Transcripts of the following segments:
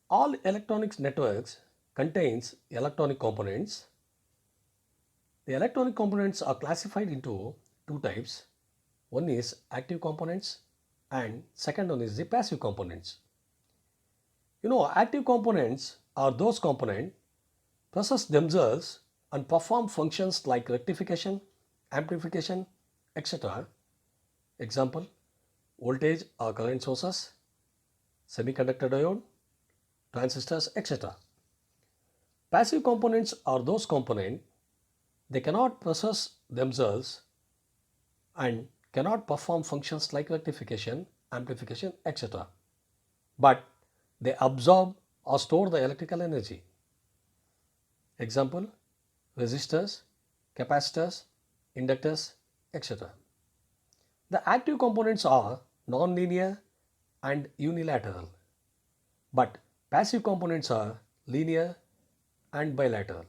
All electronics networks contains electronic components. The electronic components are classified into two types. One is active components and second one is the passive components. Active components are those components process themselves and perform functions like rectification, amplification, etc. Example, voltage or current sources, semiconductor diode, transistors, etc. Passive components are those components they cannot process themselves and cannot perform functions like rectification, amplification, etc. But they absorb or store the electrical energy. Example, resistors, capacitors, inductors, etc. The active components are non-linear and unilateral, but passive components are linear and bilateral.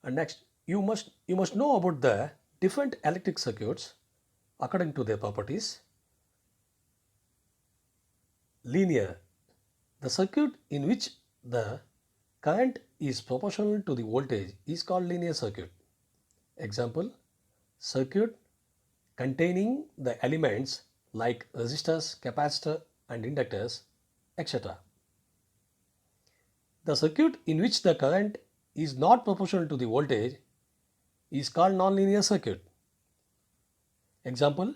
And next, you must know about the different electric circuits according to their properties. Linear, the circuit in which the current is proportional to the voltage is called linear circuit. Example, circuit containing the elements like resistors, capacitor and inductors, etc. The circuit in which the current is not proportional to the voltage is called nonlinear circuit. Example,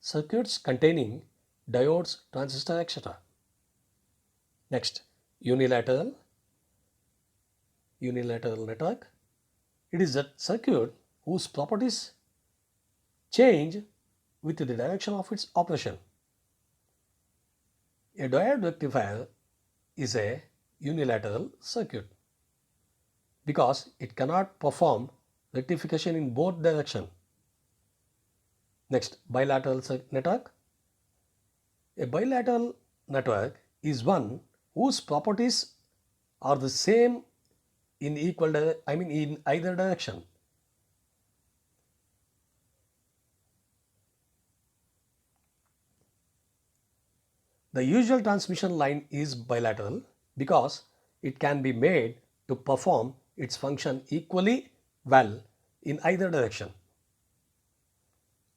circuits containing diodes, transistors, etc. Next, unilateral network. It is a circuit whose properties change with the direction of its operation. A diode rectifier is a unilateral circuit because it cannot perform rectification in both directions. Next, bilateral network. A bilateral network is one whose properties are the same in in either direction. The usual transmission line is bilateral because it can be made to perform its function equally well in either direction.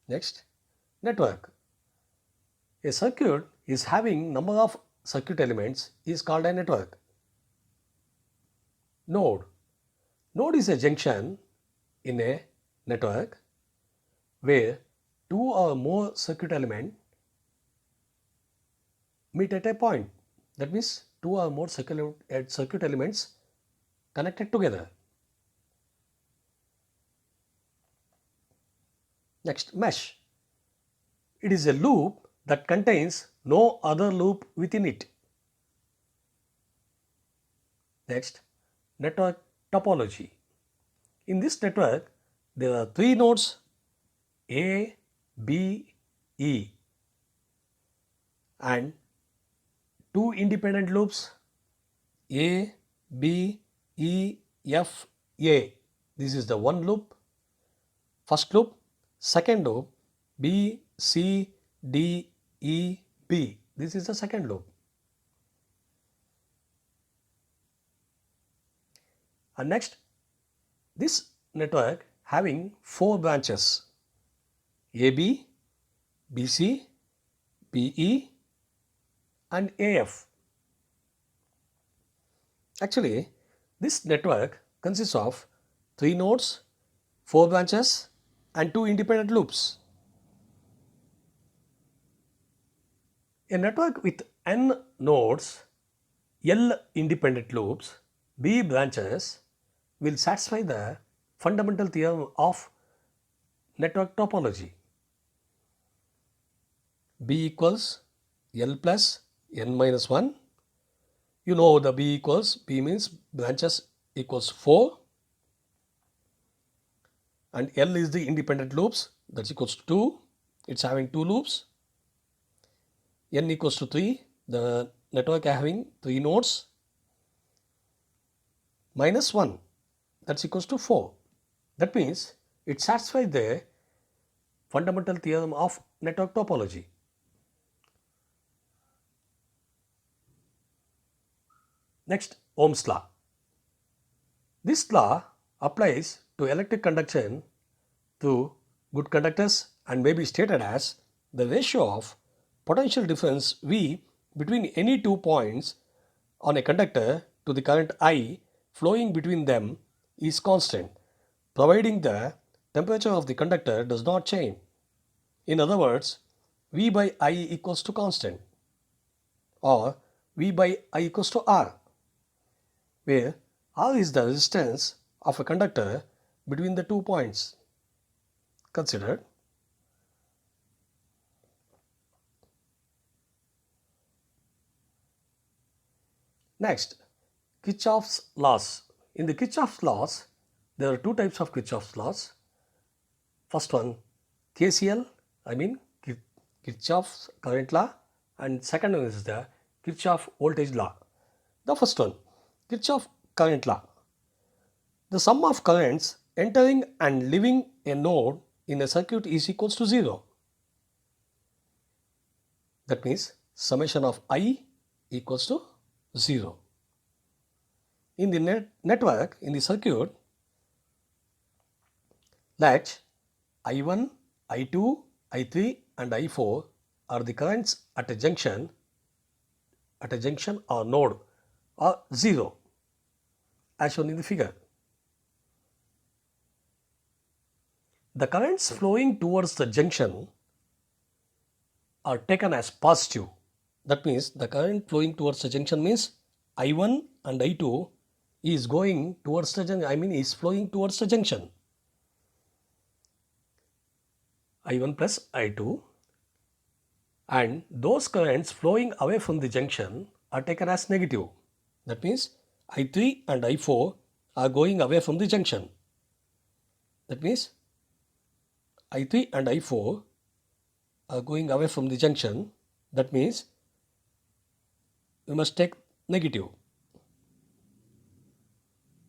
Next, network. A circuit is having number of circuit elements is called a network. Node. Node is a junction in a network where two or more circuit elements meet at a point. That means two or more circuit elements connected together. Next, mesh. It is a loop that contains no other loop within it. Next, network topology. In this network, there are three nodes A, B, E and two independent loops A, B, E, F, A. This is the one loop, first loop. Second loop, B, C, D, E, B. This is the second loop. And next, this network having four branches AB, BC, BE and AF. Actually, this network consists of three nodes, four branches and two independent loops. A network with n nodes, L independent loops, B branches will satisfy the fundamental theorem of network topology. B equals L plus n minus 1. You know the B means branches equals 4 and L is the independent loops, that's equals to 2. It's having two loops. N equals to 3, the network having 3 nodes, minus 1, that's equals to 4. That means It satisfies the fundamental theorem of network topology. Next, Ohm's law. This law applies to electric conduction through good conductors and may be stated as the ratio of potential difference V between any 2 points on a conductor to the current I flowing between them is constant, providing the temperature of the conductor does not change. In other words, V by I equals to constant, or V by I equals to R, where R is the resistance of a conductor between the 2 points considered. Next, Kirchhoff's laws. In the Kirchhoff's laws, there are two types of Kirchhoff's laws. First one, KCL, Kirchhoff's current law, and second one is the Kirchhoff voltage law. The first one, Kirchhoff current law. The sum of currents entering and leaving a node in a circuit is equals to 0. That means summation of I equals to 0. In the network, in the circuit, let I1, I2, I3 and I4 are the currents at a junction or node are 0 as shown in the figure. The currents flowing towards the junction are taken as positive. That means the current flowing towards the junction means I1 and I2 is going towards the junction, is flowing towards the junction. I1 plus I2, and those currents flowing away from the junction are taken as negative. That means I3 and I4 are going away from the junction. That means I3 and I4 are going away from the junction. That means we must take negative.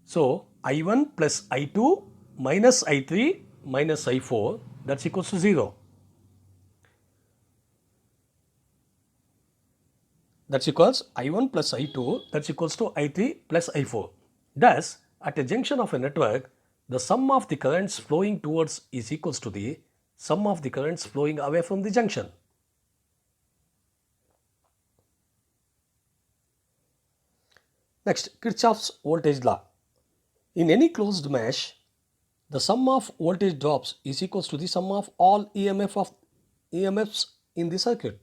So I1 plus I2 minus I3 minus I4, that's equals to 0. That's equals I1 plus I2, that's equals to I3 plus I4. Thus, at a junction of a network, the sum of the currents flowing towards is equals to the sum of the currents flowing away from the junction. Next, Kirchhoff's voltage law. In any closed mesh, the sum of voltage drops is equals to the sum of all EMFs in the circuit.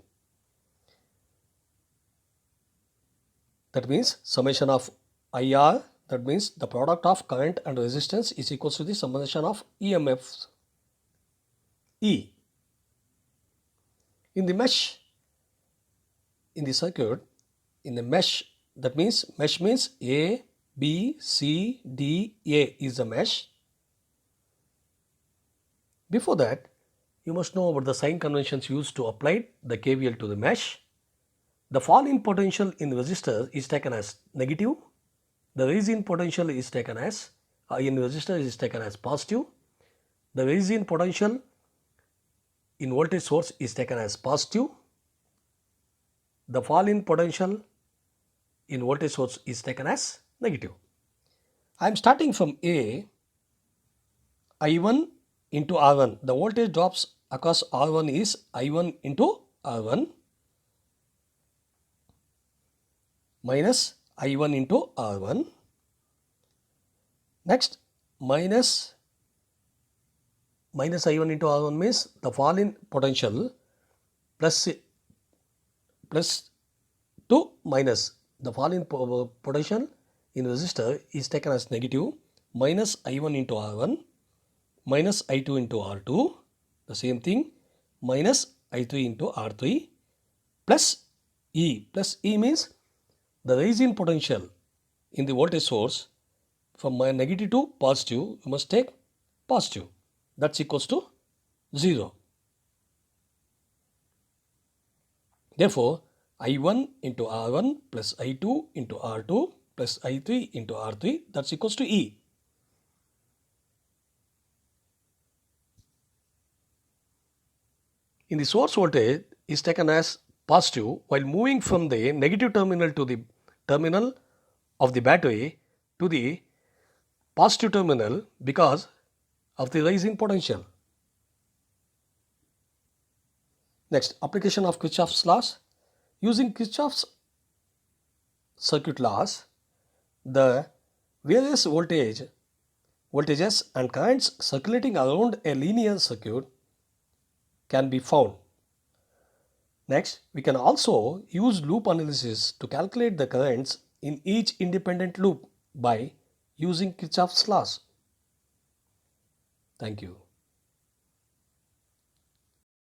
That means summation of IR, that means the product of current and resistance, is equals to the summation of EMFs E. In the mesh, in the circuit, in the mesh, that means mesh means A, B, C, D, A is a mesh. Before that, you must know about the sign conventions used to apply the KVL to the mesh. The fall in potential in resistor is taken as negative. The rise in potential is taken as in resistor is taken as positive. The rise in potential in voltage source is taken as positive. The fall in potential in voltage source is taken as negative. I am starting from A, I1 into R1. The voltage drops across R1 is I1 into R1 minus I1 into R1. Next, minus I1 into R1 means the fall in potential plus to minus the fall in potential in resistor is taken as negative, minus I1 into R1 minus I2 into R2, the same thing, minus I3 into R3 plus E. Plus E means the rise in potential in the voltage source from negative to positive, you must take positive. That's equals to 0. Therefore, I1 into R1 plus I2 into R2 plus I3 into R3, that's equals to E. in the source voltage is taken as positive while moving from the negative terminal to the terminal of the battery to the positive terminal because of the rising potential. Next, application of Kirchhoff's laws. Using Kirchhoff's circuit laws, the various voltages and currents circulating around a linear circuit can be found. Next, we can also use loop analysis to calculate the currents in each independent loop by using Kirchhoff's laws. Thank you.